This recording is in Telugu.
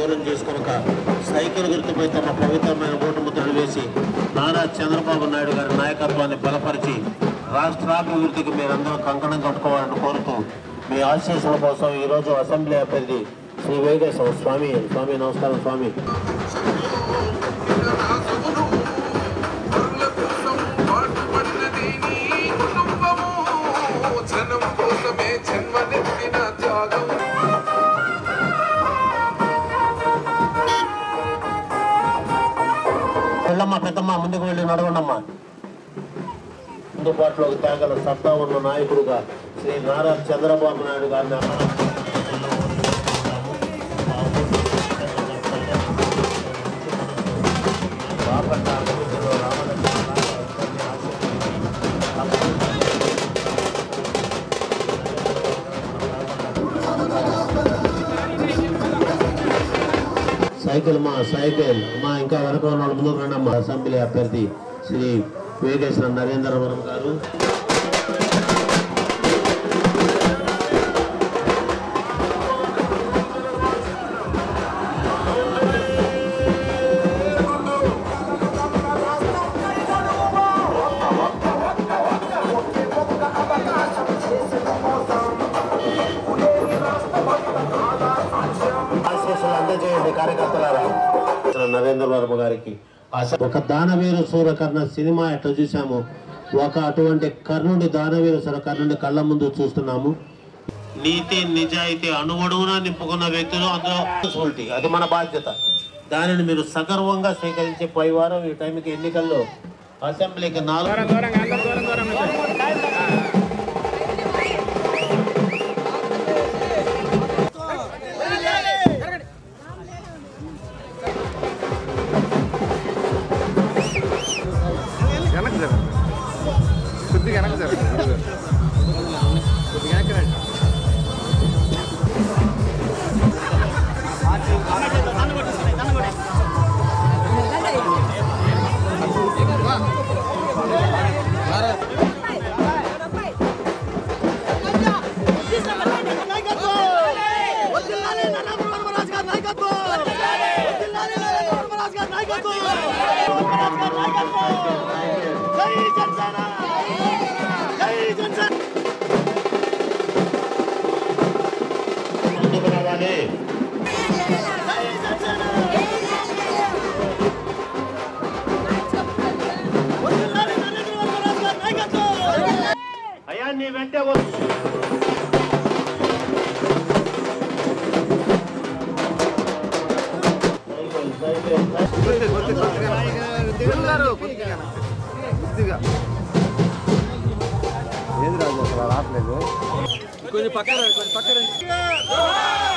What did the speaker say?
కొనుగోలు చేసుకొనక సైకిల్ గుర్తుపై తమ పవిత్రమైన ఓటు ముద్రలు వేసి నారా చంద్రబాబు నాయుడు గారి నాయకత్వాన్ని బలపరిచి రాష్ట్రాభివృద్ధికి మీరందరూ కంకణం కట్టుకోవాలని కోరుతూ మీ ఆశీస్సుల కోసం ఈరోజు అసెంబ్లీ అభ్యర్థి శ్రీ వేగేశ్వర స్వామి నమస్కారం స్వామి. వెళ్ళమ్మా పెద్దమ్మ, ముందుకు వెళ్ళి నడవండమ్మా. అందుబాటులోకి తేగల సత్తా ఉన్న నాయకుడుగా శ్రీ నారా చంద్రబాబు నాయుడు గారిని సైకిల్ అమ్మా ఇంకా వరకు ఉన్న ముందుకు రండమ్మా. అసెంబ్లీ అభ్యర్థి శ్రీ వేగేశ్వర నరేంద్రవరం గారు. అందజేయండి కార్యకర్తలారా. నరేంద్రవరం గారికి ఒక దానవీరు సూరకర్ణ సినిమా ఎట్లా చూసాము, ఒక అటువంటి కర్ణుడి దానవీరు సూరకర్ణుడి కళ్ళ ముందు చూస్తున్నాము. నీతి నిజాయితీ అణువణువున నింపుకున్న వ్యక్తులు అందులో అది మన బాధ్యత. దానిని మీరు సగర్వంగా స్వీకరించి పై వారం ఈ టైంకి ఎన్నికల్లో అసెంబ్లీకి 4 అయ్యా నీ వెంటే ఏంది రాజు అసలు రావట్లేదు. కొంచెం పక్కన